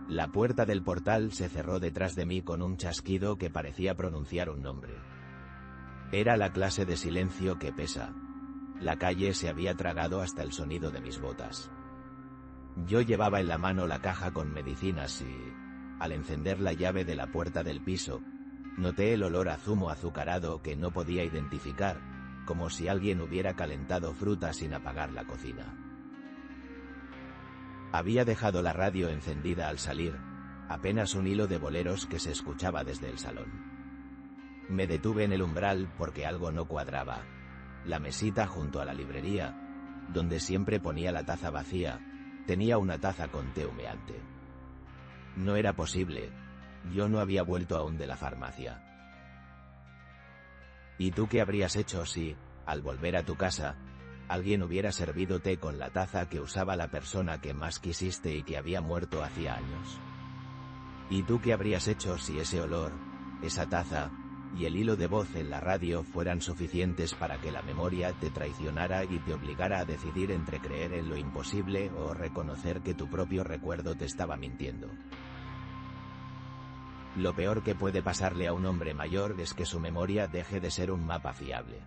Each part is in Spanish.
La puerta del portal se cerró detrás de mí con un chasquido que parecía pronunciar un nombre. Era la clase de silencio que pesa. La calle se había tragado hasta el sonido de mis botas. Yo llevaba en la mano la caja con medicinas y, al encender la llave de la puerta del piso, noté el olor a zumo azucarado que no podía identificar, como si alguien hubiera calentado fruta sin apagar la cocina. Había dejado la radio encendida al salir, apenas un hilo de boleros que se escuchaba desde el salón. Me detuve en el umbral porque algo no cuadraba. La mesita junto a la librería, donde siempre ponía la taza vacía, tenía una taza con té humeante. No era posible, yo no había vuelto aún de la farmacia. ¿Y tú qué habrías hecho si, al volver a tu casa, alguien hubiera servido té con la taza que usaba la persona que más quisiste y que había muerto hacía años? ¿Y tú qué habrías hecho si ese olor, esa taza, y el hilo de voz en la radio fueran suficientes para que la memoria te traicionara y te obligara a decidir entre creer en lo imposible o reconocer que tu propio recuerdo te estaba mintiendo? Lo peor que puede pasarle a un hombre mayor es que su memoria deje de ser un mapa fiable.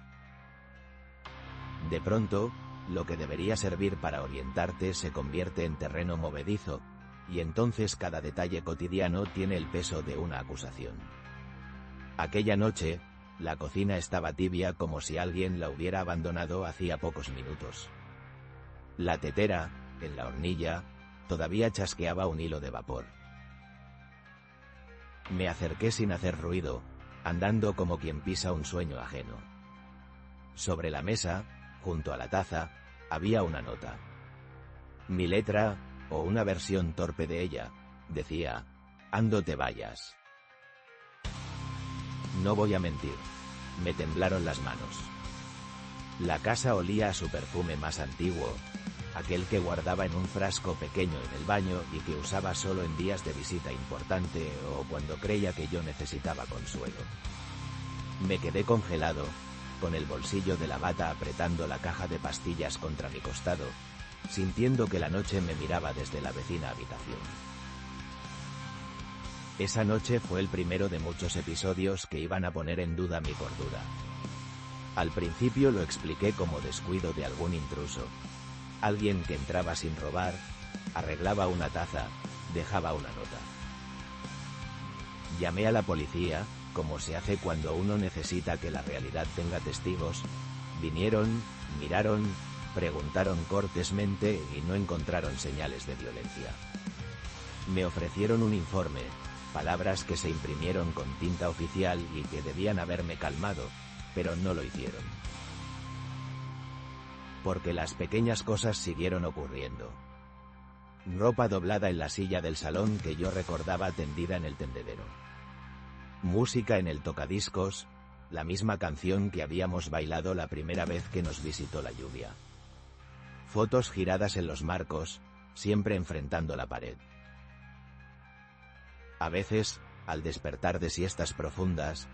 De pronto, lo que debería servir para orientarte se convierte en terreno movedizo, y entonces cada detalle cotidiano tiene el peso de una acusación. Aquella noche, la cocina estaba tibia como si alguien la hubiera abandonado hacía pocos minutos. La tetera, en la hornilla, todavía chasqueaba un hilo de vapor. Me acerqué sin hacer ruido, andando como quien pisa un sueño ajeno. Sobre la mesa, junto a la taza, había una nota. Mi letra, o una versión torpe de ella, decía: «Ando te vayas». No voy a mentir, me temblaron las manos. La casa olía a su perfume más antiguo, aquel que guardaba en un frasco pequeño en el baño y que usaba solo en días de visita importante o cuando creía que yo necesitaba consuelo. Me quedé congelado, con el bolsillo de la bata apretando la caja de pastillas contra mi costado, sintiendo que la noche me miraba desde la vecina habitación. Esa noche fue el primero de muchos episodios que iban a poner en duda mi cordura. Al principio lo expliqué como descuido de algún intruso. Alguien que entraba sin robar, arreglaba una taza, dejaba una nota. Llamé a la policía, como se hace cuando uno necesita que la realidad tenga testigos. Vinieron, miraron, preguntaron cortésmente y no encontraron señales de violencia. Me ofrecieron un informe, palabras que se imprimieron con tinta oficial y que debían haberme calmado, pero no lo hicieron. Porque las pequeñas cosas siguieron ocurriendo. Ropa doblada en la silla del salón que yo recordaba tendida en el tendedero. Música en el tocadiscos, la misma canción que habíamos bailado la primera vez que nos visitó la lluvia. Fotos giradas en los marcos, siempre enfrentando la pared. A veces, al despertar de siestas profundas,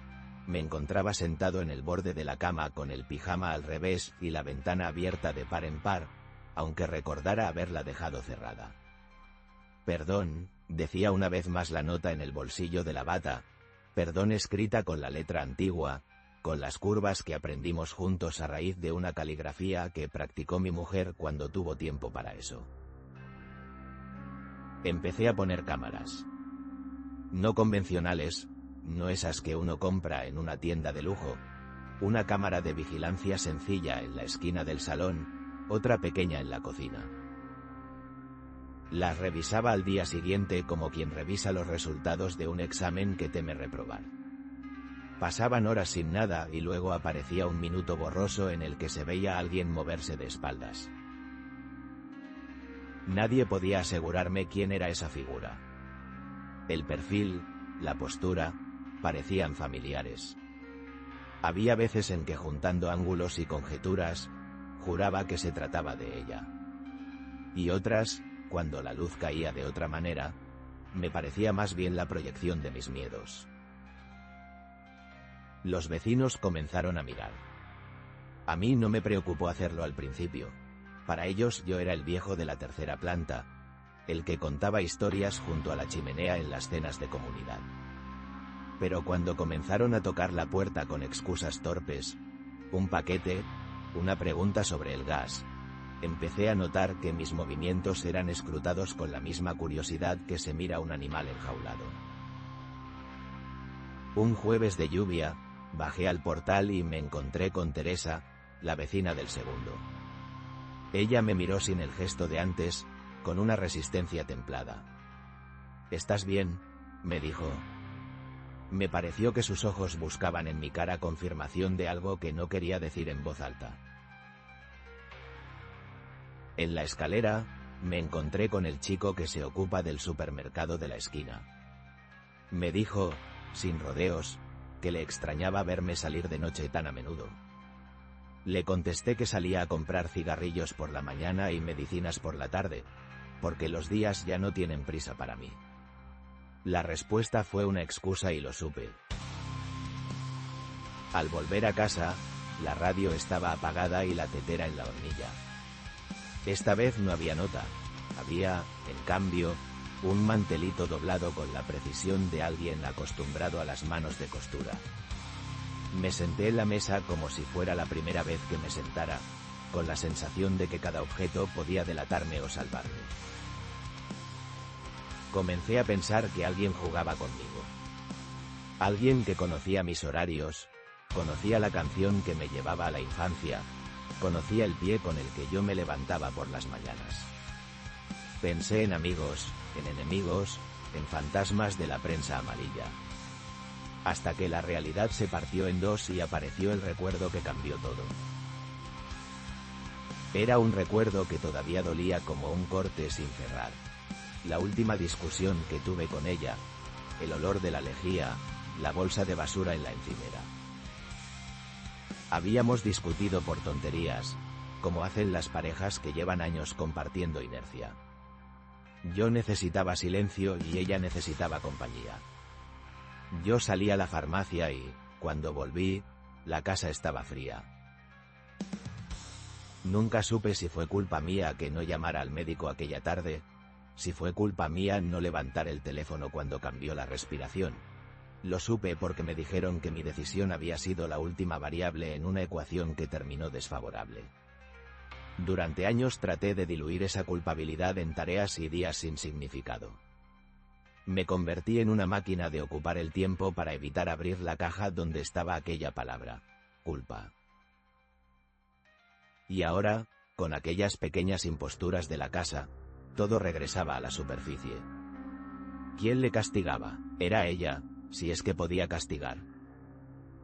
me encontraba sentado en el borde de la cama con el pijama al revés y la ventana abierta de par en par, aunque recordara haberla dejado cerrada. Perdón, decía una vez más la nota en el bolsillo de la bata, perdón escrita con la letra antigua, con las curvas que aprendimos juntos a raíz de una caligrafía que practicó mi mujer cuando tuvo tiempo para eso. Empecé a poner cámaras. No convencionales, no esas que uno compra en una tienda de lujo, una cámara de vigilancia sencilla en la esquina del salón, otra pequeña en la cocina. Las revisaba al día siguiente como quien revisa los resultados de un examen que teme reprobar. Pasaban horas sin nada y luego aparecía un minuto borroso en el que se veía a alguien moverse de espaldas. Nadie podía asegurarme quién era esa figura. El perfil, la postura, parecían familiares. Había veces en que juntando ángulos y conjeturas, juraba que se trataba de ella. Y otras, cuando la luz caía de otra manera, me parecía más bien la proyección de mis miedos. Los vecinos comenzaron a mirar. A mí no me preocupó hacerlo al principio. Para ellos yo era el viejo de la tercera planta, el que contaba historias junto a la chimenea en las cenas de comunidad. Pero cuando comenzaron a tocar la puerta con excusas torpes, un paquete, una pregunta sobre el gas, empecé a notar que mis movimientos eran escrutados con la misma curiosidad que se mira un animal enjaulado. Un jueves de lluvia, bajé al portal y me encontré con Teresa, la vecina del segundo. Ella me miró sin el gesto de antes, con una resistencia templada. «¿Estás bien?», me dijo. Me pareció que sus ojos buscaban en mi cara confirmación de algo que no quería decir en voz alta. En la escalera, me encontré con el chico que se ocupa del supermercado de la esquina. Me dijo, sin rodeos, que le extrañaba verme salir de noche tan a menudo. Le contesté que salía a comprar cigarrillos por la mañana y medicinas por la tarde, porque los días ya no tienen prisa para mí. La respuesta fue una excusa y lo supe. Al volver a casa, la radio estaba apagada y la tetera en la hornilla. Esta vez no había nota, había, en cambio, un mantelito doblado con la precisión de alguien acostumbrado a las manos de costura. Me senté en la mesa como si fuera la primera vez que me sentara, con la sensación de que cada objeto podía delatarme o salvarme. Comencé a pensar que alguien jugaba conmigo. Alguien que conocía mis horarios, conocía la canción que me llevaba a la infancia, conocía el pie con el que yo me levantaba por las mañanas. Pensé en amigos, en enemigos, en fantasmas de la prensa amarilla. Hasta que la realidad se partió en dos y apareció el recuerdo que cambió todo. Era un recuerdo que todavía dolía como un corte sin cerrar. La última discusión que tuve con ella, el olor de la lejía, la bolsa de basura en la encimera. Habíamos discutido por tonterías, como hacen las parejas que llevan años compartiendo inercia. Yo necesitaba silencio y ella necesitaba compañía. Yo salí a la farmacia y, cuando volví, la casa estaba fría. Nunca supe si fue culpa mía que no llamara al médico aquella tarde, si fue culpa mía no levantar el teléfono cuando cambió la respiración. Lo supe porque me dijeron que mi decisión había sido la última variable en una ecuación que terminó desfavorable. Durante años traté de diluir esa culpabilidad en tareas y días sin significado. Me convertí en una máquina de ocupar el tiempo para evitar abrir la caja donde estaba aquella palabra, culpa. Y ahora, con aquellas pequeñas imposturas de la casa, todo regresaba a la superficie. ¿Quién le castigaba? Era ella, si es que podía castigar.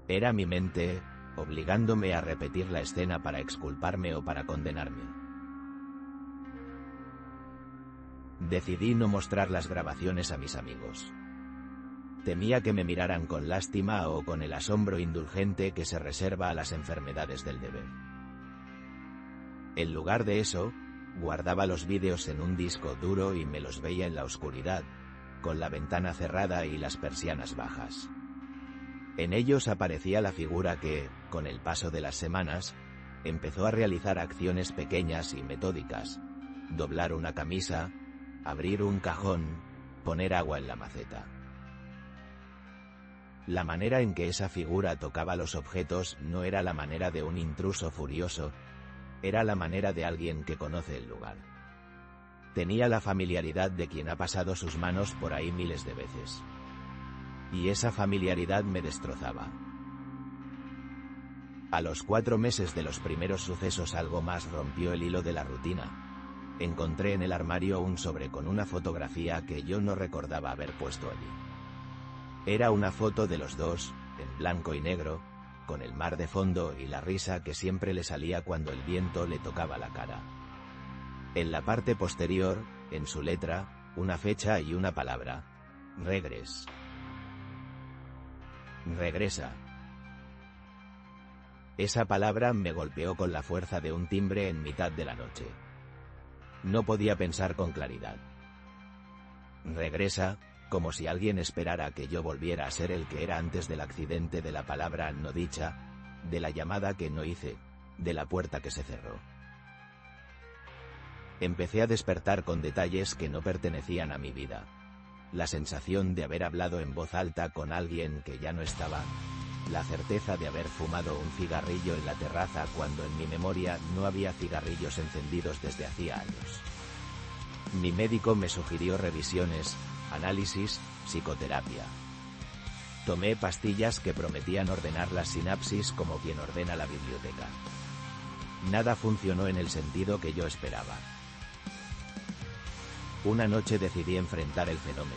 Era mi mente, obligándome a repetir la escena para exculparme o para condenarme. Decidí no mostrar las grabaciones a mis amigos. Temía que me miraran con lástima o con el asombro indulgente que se reserva a las enfermedades del deber. En lugar de eso, guardaba los vídeos en un disco duro y me los veía en la oscuridad, con la ventana cerrada y las persianas bajas. En ellos aparecía la figura que, con el paso de las semanas, empezó a realizar acciones pequeñas y metódicas: doblar una camisa, abrir un cajón, poner agua en la maceta. La manera en que esa figura tocaba los objetos no era la manera de un intruso furioso, era la manera de alguien que conoce el lugar. Tenía la familiaridad de quien ha pasado sus manos por ahí miles de veces. Y esa familiaridad me destrozaba. A los 4 meses de los primeros sucesos algo más rompió el hilo de la rutina. Encontré en el armario un sobre con una fotografía que yo no recordaba haber puesto allí. Era una foto de los dos, en blanco y negro, con el mar de fondo y la risa que siempre le salía cuando el viento le tocaba la cara. En la parte posterior, en su letra, una fecha y una palabra: regres. Regresa. Esa palabra me golpeó con la fuerza de un timbre en mitad de la noche. No podía pensar con claridad. Regresa, como si alguien esperara que yo volviera a ser el que era antes del accidente, de la palabra no dicha, de la llamada que no hice, de la puerta que se cerró. Empecé a despertar con detalles que no pertenecían a mi vida. La sensación de haber hablado en voz alta con alguien que ya no estaba. La certeza de haber fumado un cigarrillo en la terraza cuando en mi memoria no había cigarrillos encendidos desde hacía años. Mi médico me sugirió revisiones, análisis, psicoterapia. Tomé pastillas que prometían ordenar las sinapsis como quien ordena la biblioteca. Nada funcionó en el sentido que yo esperaba. Una noche decidí enfrentar el fenómeno.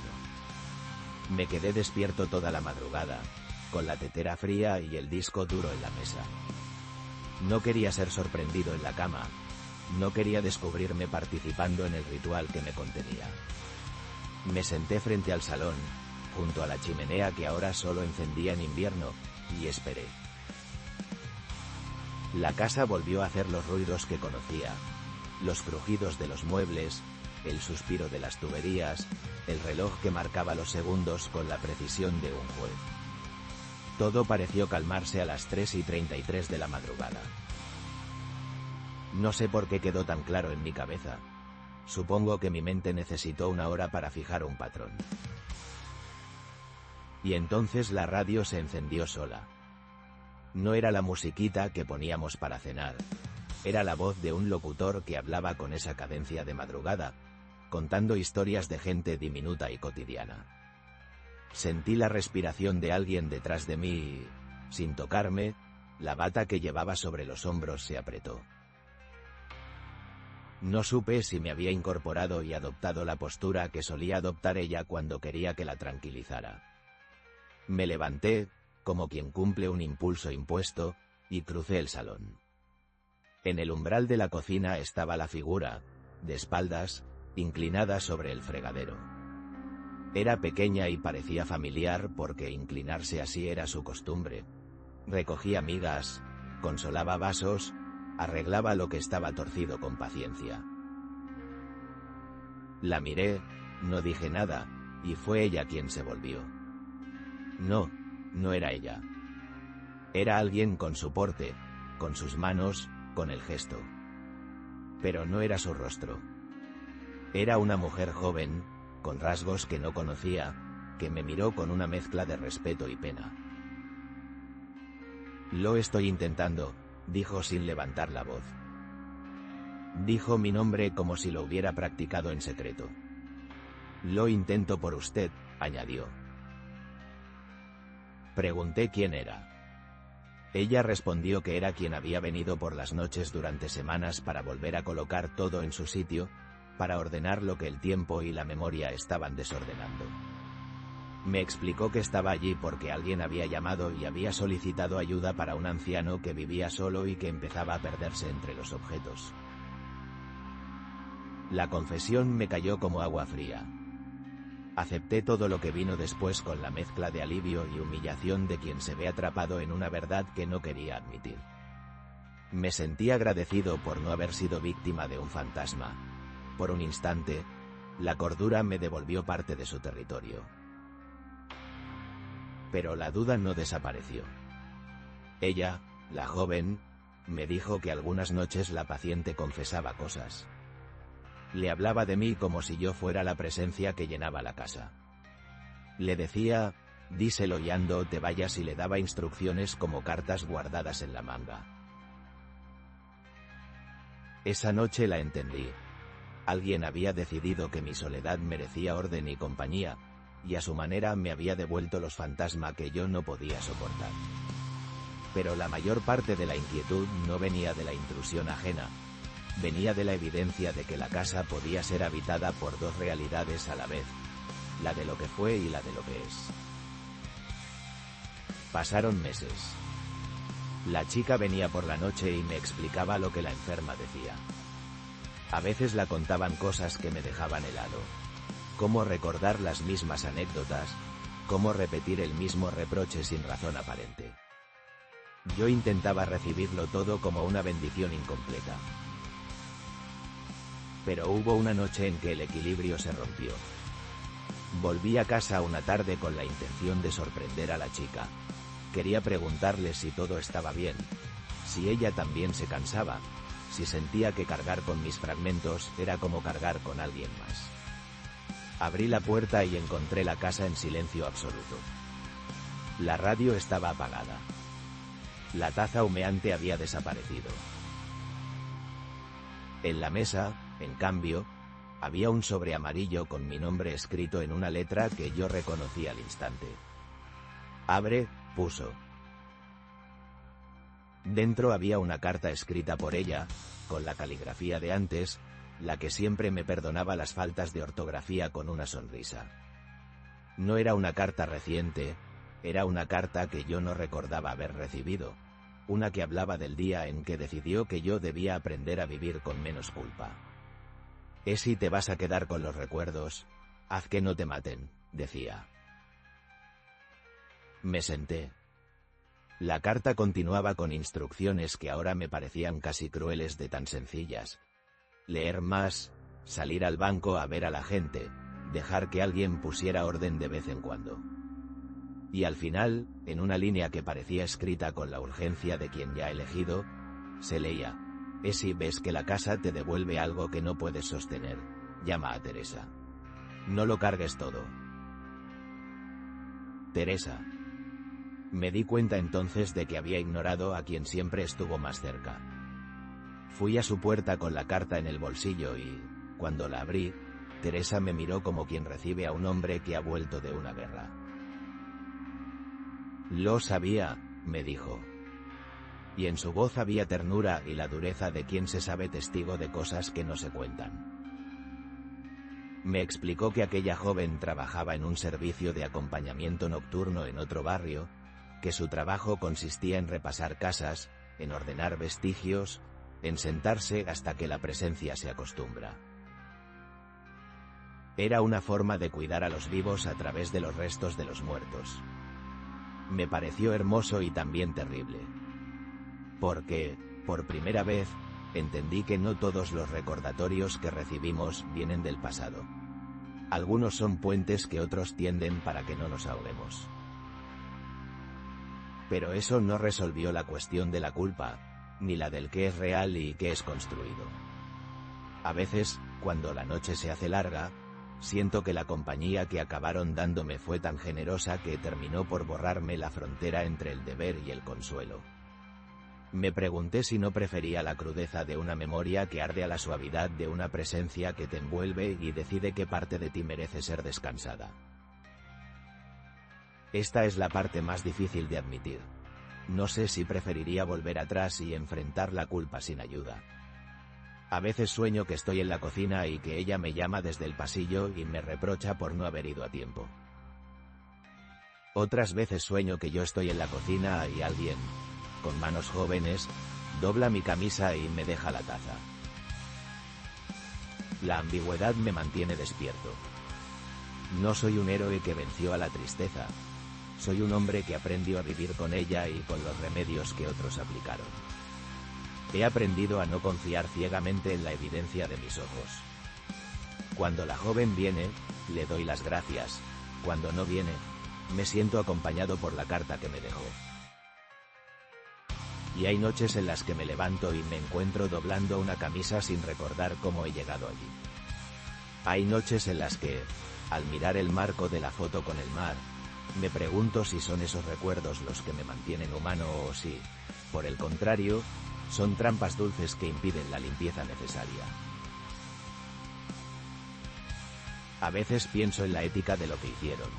Me quedé despierto toda la madrugada, con la tetera fría y el disco duro en la mesa. No quería ser sorprendido en la cama, no quería descubrirme participando en el ritual que me contenía. Me senté frente al salón, junto a la chimenea que ahora solo encendía en invierno, y esperé. La casa volvió a hacer los ruidos que conocía, los crujidos de los muebles, el suspiro de las tuberías, el reloj que marcaba los segundos con la precisión de un juez. Todo pareció calmarse a las 3:33 de la madrugada. No sé por qué quedó tan claro en mi cabeza. Supongo que mi mente necesitó una hora para fijar un patrón. Y entonces la radio se encendió sola. No era la musiquita que poníamos para cenar. Era la voz de un locutor que hablaba con esa cadencia de madrugada, contando historias de gente diminuta y cotidiana. Sentí la respiración de alguien detrás de mí y, sin tocarme, la bata que llevaba sobre los hombros se apretó. No supe si me había incorporado y adoptado la postura que solía adoptar ella cuando quería que la tranquilizara. Me levanté, como quien cumple un impulso impuesto, y crucé el salón. En el umbral de la cocina estaba la figura, de espaldas, inclinada sobre el fregadero. Era pequeña y parecía familiar porque inclinarse así era su costumbre. Recogía migas, consolaba vasos, arreglaba lo que estaba torcido con paciencia. La miré, no dije nada, y fue ella quien se volvió. No, no era ella. Era alguien con su porte, con sus manos, con el gesto. Pero no era su rostro. Era una mujer joven, con rasgos que no conocía, que me miró con una mezcla de respeto y pena. Lo estoy intentando, dijo sin levantar la voz. Dijo mi nombre como si lo hubiera practicado en secreto. Lo intento por usted, añadió. Pregunté quién era. Ella respondió que era quien había venido por las noches durante semanas para volver a colocar todo en su sitio, para ordenar lo que el tiempo y la memoria estaban desordenando. Me explicó que estaba allí porque alguien había llamado y había solicitado ayuda para un anciano que vivía solo y que empezaba a perderse entre los objetos. La confesión me cayó como agua fría. Acepté todo lo que vino después con la mezcla de alivio y humillación de quien se ve atrapado en una verdad que no quería admitir. Me sentí agradecido por no haber sido víctima de un fantasma. Por un instante, la cordura me devolvió parte de su territorio. Pero la duda no desapareció. Ella, la joven, me dijo que algunas noches la paciente confesaba cosas. Le hablaba de mí como si yo fuera la presencia que llenaba la casa. Le decía, díselo y ando te vayas, y le daba instrucciones como cartas guardadas en la manga. Esa noche la entendí. Alguien había decidido que mi soledad merecía orden y compañía, y a su manera me había devuelto los fantasmas que yo no podía soportar. Pero la mayor parte de la inquietud no venía de la intrusión ajena, venía de la evidencia de que la casa podía ser habitada por dos realidades a la vez, la de lo que fue y la de lo que es. Pasaron meses. La chica venía por la noche y me explicaba lo que la enferma decía. A veces la contaban cosas que me dejaban helado. Cómo recordar las mismas anécdotas, cómo repetir el mismo reproche sin razón aparente. Yo intentaba recibirlo todo como una bendición incompleta. Pero hubo una noche en que el equilibrio se rompió. Volví a casa una tarde con la intención de sorprender a la chica. Quería preguntarle si todo estaba bien, si ella también se cansaba, si sentía que cargar con mis fragmentos era como cargar con alguien más. Abrí la puerta y encontré la casa en silencio absoluto. La radio estaba apagada. La taza humeante había desaparecido. En la mesa, en cambio, había un sobre amarillo con mi nombre escrito en una letra que yo reconocí al instante. «Abre», puso. Dentro había una carta escrita por ella, con la caligrafía de antes, la que siempre me perdonaba las faltas de ortografía con una sonrisa. No era una carta reciente, era una carta que yo no recordaba haber recibido, una que hablaba del día en que decidió que yo debía aprender a vivir con menos culpa. Si te vas a quedar con los recuerdos, haz que no te maten, decía. Me senté. La carta continuaba con instrucciones que ahora me parecían casi crueles de tan sencillas. Leer más, salir al banco a ver a la gente, dejar que alguien pusiera orden de vez en cuando. Y al final, en una línea que parecía escrita con la urgencia de quien ya ha elegido, se leía: si ves que la casa te devuelve algo que no puedes sostener, llama a Teresa. No lo cargues todo. Teresa. Me di cuenta entonces de que había ignorado a quien siempre estuvo más cerca. Fui a su puerta con la carta en el bolsillo y, cuando la abrí, Teresa me miró como quien recibe a un hombre que ha vuelto de una guerra. Lo sabía, me dijo. Y en su voz había ternura y la dureza de quien se sabe testigo de cosas que no se cuentan. Me explicó que aquella joven trabajaba en un servicio de acompañamiento nocturno en otro barrio, que su trabajo consistía en repasar casas, en ordenar vestigios, en sentarse hasta que la presencia se acostumbra. Era una forma de cuidar a los vivos a través de los restos de los muertos. Me pareció hermoso y también terrible. Porque, por primera vez, entendí que no todos los recordatorios que recibimos vienen del pasado. Algunos son puentes que otros tienden para que no nos ahoguemos. Pero eso no resolvió la cuestión de la culpa, ni la del qué es real y qué es construido. A veces, cuando la noche se hace larga, siento que la compañía que acabaron dándome fue tan generosa que terminó por borrarme la frontera entre el deber y el consuelo. Me pregunté si no prefería la crudeza de una memoria que arde a la suavidad de una presencia que te envuelve y decide qué parte de ti merece ser descansada. Esta es la parte más difícil de admitir. No sé si preferiría volver atrás y enfrentar la culpa sin ayuda. A veces sueño que estoy en la cocina y que ella me llama desde el pasillo y me reprocha por no haber ido a tiempo. Otras veces sueño que yo estoy en la cocina y alguien, con manos jóvenes, dobla mi camisa y me deja la taza. La ambigüedad me mantiene despierto. No soy un héroe que venció a la tristeza. Soy un hombre que aprendió a vivir con ella y con los remedios que otros aplicaron. He aprendido a no confiar ciegamente en la evidencia de mis ojos. Cuando la joven viene, le doy las gracias. Cuando no viene, me siento acompañado por la carta que me dejó. Y hay noches en las que me levanto y me encuentro doblando una camisa sin recordar cómo he llegado allí. Hay noches en las que, al mirar el marco de la foto con el mar, me pregunto si son esos recuerdos los que me mantienen humano o si, por el contrario, son trampas dulces que impiden la limpieza necesaria. A veces pienso en la ética de lo que hicieron.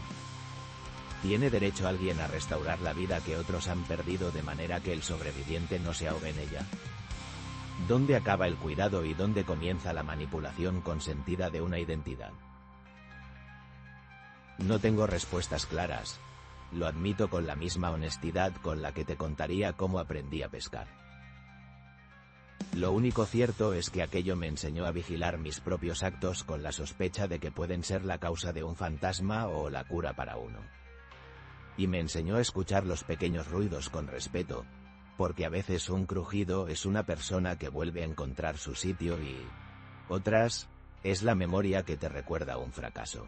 ¿Tiene derecho alguien a restaurar la vida que otros han perdido de manera que el sobreviviente no se ahogue en ella? ¿Dónde acaba el cuidado y dónde comienza la manipulación consentida de una identidad? No tengo respuestas claras, lo admito con la misma honestidad con la que te contaría cómo aprendí a pescar. Lo único cierto es que aquello me enseñó a vigilar mis propios actos con la sospecha de que pueden ser la causa de un fantasma o la cura para uno. Y me enseñó a escuchar los pequeños ruidos con respeto, porque a veces un crujido es una persona que vuelve a encontrar su sitio y, otras, es la memoria que te recuerda un fracaso.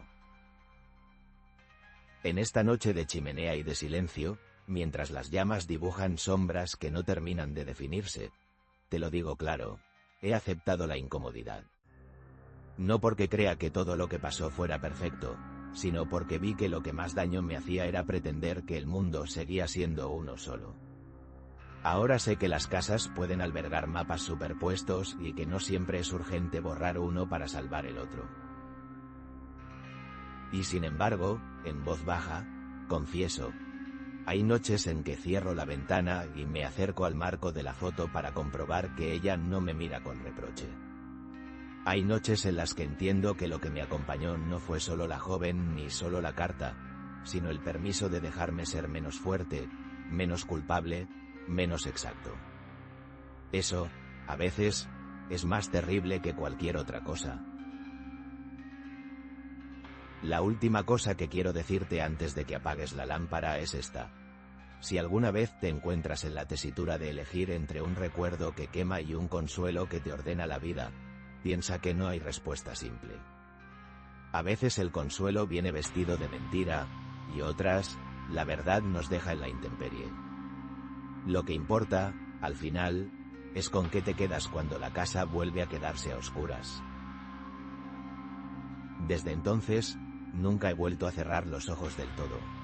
En esta noche de chimenea y de silencio, mientras las llamas dibujan sombras que no terminan de definirse, te lo digo claro, he aceptado la incomodidad. No porque crea que todo lo que pasó fuera perfecto, sino porque vi que lo que más daño me hacía era pretender que el mundo seguía siendo uno solo. Ahora sé que las casas pueden albergar mapas superpuestos y que no siempre es urgente borrar uno para salvar el otro. Y sin embargo, en voz baja, confieso, hay noches en que cierro la ventana y me acerco al marco de la foto para comprobar que ella no me mira con reproche. Hay noches en las que entiendo que lo que me acompañó no fue solo la joven ni solo la carta, sino el permiso de dejarme ser menos fuerte, menos culpable, menos exacto. Eso, a veces, es más terrible que cualquier otra cosa. La última cosa que quiero decirte antes de que apagues la lámpara es esta. Si alguna vez te encuentras en la tesitura de elegir entre un recuerdo que quema y un consuelo que te ordena la vida, piensa que no hay respuesta simple. A veces el consuelo viene vestido de mentira, y otras, la verdad nos deja en la intemperie. Lo que importa, al final, es con qué te quedas cuando la casa vuelve a quedarse a oscuras. Desde entonces, nunca he vuelto a cerrar los ojos del todo.